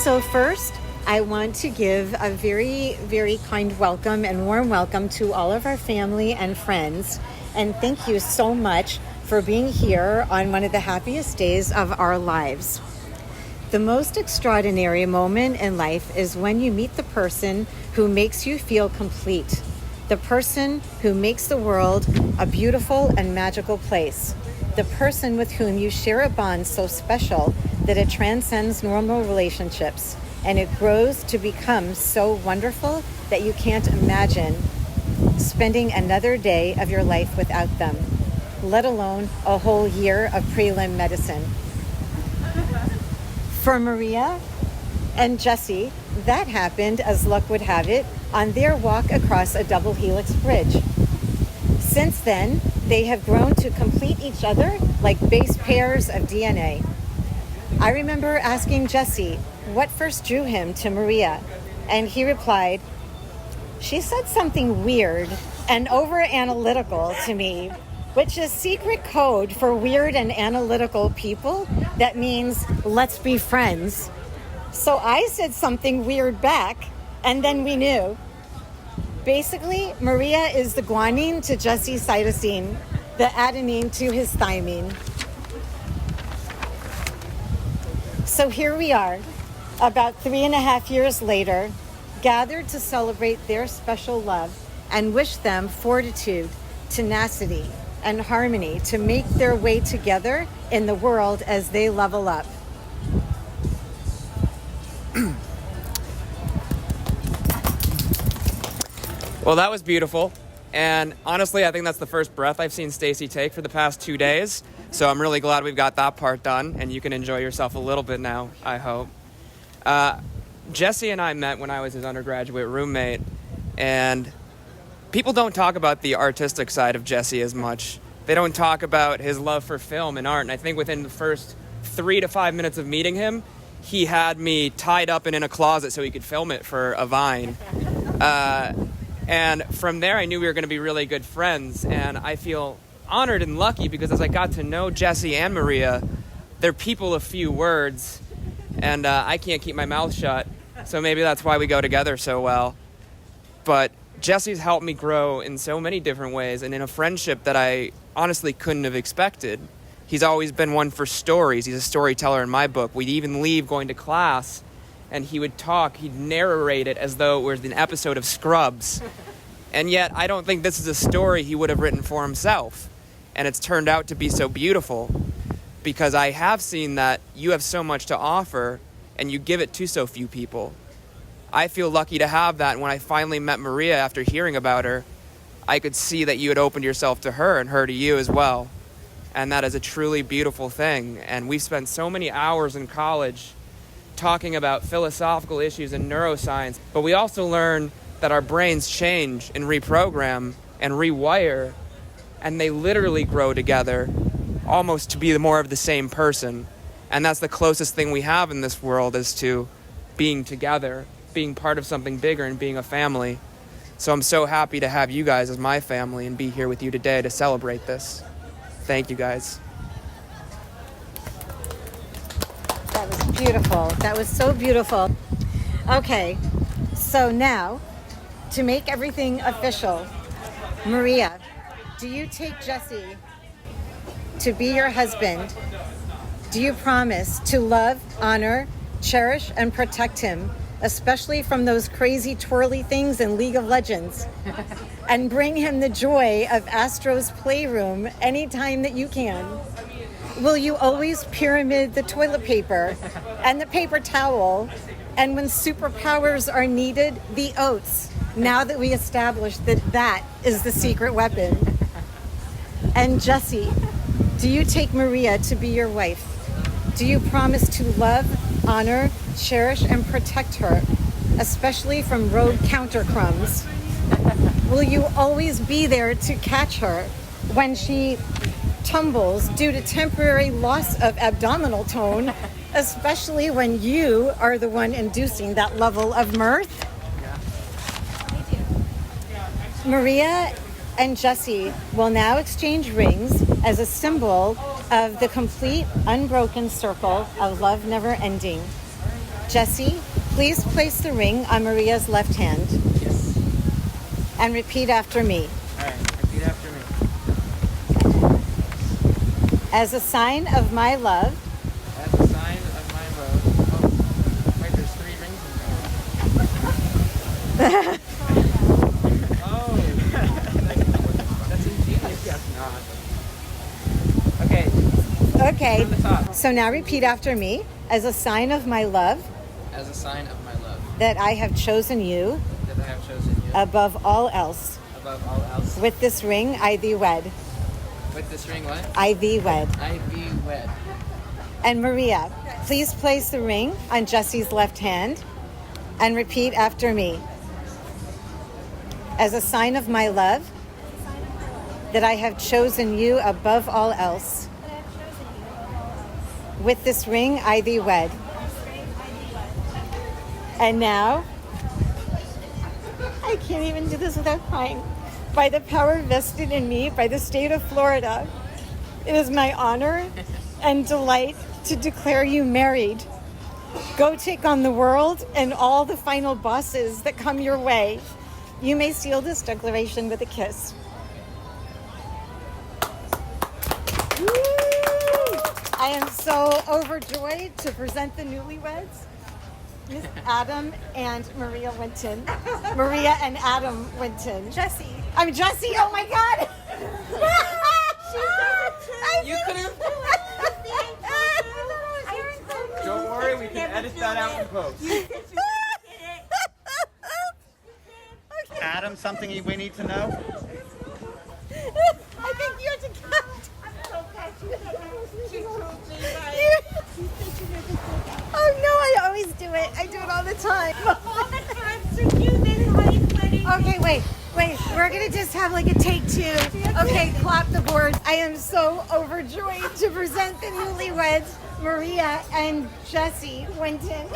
So first, I want to give a very, very kind welcome and warm welcome to all of our family and friends. And thank you so much for being here on one of the happiest days of our lives. The most extraordinary moment in life is when you meet the person who makes you feel complete, the person who makes the world a beautiful and magical place, the person with whom you share a bond so special that it transcends normal relationships and it grows to become so wonderful that you can't imagine spending another day of your life without them, let alone a whole year of prelim medicine. For Maria and Jesse, that happened, as luck would have it, on their walk across a double helix bridge. Since then, they have grown to complete each other like base pairs of DNA. I remember asking Jesse what first drew him to Maria, and he replied, "She said something weird and over-analytical to me," which is secret code for weird and analytical people that means, let's be friends. So I said something weird back, and then we knew. Basically, Maria is the guanine to Jesse's cytosine, the adenine to his thymine. So here we are, about 3.5 years later, gathered to celebrate their special love and wish them fortitude, tenacity, and harmony to make their way together in the world as they level up. Well, that was beautiful. And honestly, I think that's the first breath I've seen Stacy take for the past 2 days. So I'm really glad we've got that part done, and you can enjoy yourself a little bit now, I hope. Jesse and I met when I was his undergraduate roommate, and people don't talk about the artistic side of Jesse as much. They don't talk about his love for film and art, and I think within the first 3 to 5 minutes of meeting him, he had me tied up and in a closet so he could film it for a Vine. And from there, I knew we were going to be really good friends, and I feel honored and lucky because as I got to know Jesse and Maria, they're people of few words, and I can't keep my mouth shut, so maybe that's why we go together so well. But Jesse's helped me grow in so many different ways and in a friendship that I honestly couldn't have expected. He's always been one for stories. He's a storyteller in my book. We'd even leave going to class, and he would talk, he'd narrate it as though it was an episode of Scrubs. And yet, I don't think this is a story he would have written for himself. And it's turned out to be so beautiful because I have seen that you have so much to offer and you give it to so few people. I feel lucky to have that. And when I finally met Maria after hearing about her, I could see that you had opened yourself to her and her to you as well. And that is a truly beautiful thing. And we've spent so many hours in college talking about philosophical issues and neuroscience, but we also learn that our brains change and reprogram and rewire, and they literally grow together almost to be more of the same person. And that's the closest thing we have in this world is to being together, being part of something bigger and being a family. So I'm so happy to have you guys as my family and be here with you today to celebrate this. Thank you guys. That was beautiful. That was so beautiful. Okay, so now, to make everything official, Maria, do you take Jesse to be your husband? Do you promise to love, honor, cherish, and protect him, especially from those crazy twirly things in League of Legends, and bring him the joy of Astro's Playroom anytime that you can? Will you always pyramid the toilet paper and the paper towel, and when superpowers are needed, the oats, now that we established that that is the secret weapon? And Jesse, do you take Maria to be your wife? Do you promise to love, honor, cherish, and protect her, especially from rogue counter crumbs? Will you always be there to catch her when she tumbles due to temporary loss of abdominal tone, especially when you are the one inducing that level of mirth? Maria and Jesse will now exchange rings as a symbol of the complete, unbroken circle of love never ending. Jesse, please place the ring on Maria's left hand Yes. and repeat after me. All right. Repeat after me. As a sign of my love, As a sign of my love. Oh, wait. There's 3 rings in there. Oh. That's ingenious. Yes, not. Okay. okay. From the top. So now repeat after me. As a sign of my love, As a sign of my love, that I have chosen you that I have chosen you above all else. above all else. With this ring, I thee wed. With this ring, what? I thee wed. I be wed. And Maria, please place the ring on Jesse's left hand and repeat after me. As a sign of my love, that I have chosen you above all else. With this ring, I thee wed. And now, I can't even do this without crying. By the power vested in me by the state of Florida, it is my honor and delight to declare you married. Go take on the world and all the final bosses that come your way. You may seal this declaration with a kiss. Woo! I am so overjoyed to present the newlyweds, Miss Adam and Maria Winton. Maria and Adam Winton. Jesse. I'm Jessie. Oh my God. You could have. Don't worry, we can edit that out in post. Adam, something we need to know? I think you have to count. Oh no, I always do it. I do it all the time. Okay, wait. We're gonna just have like a take 2. Okay, clap the boards. I am so overjoyed to present the newlyweds, Maria and Jesse Winton.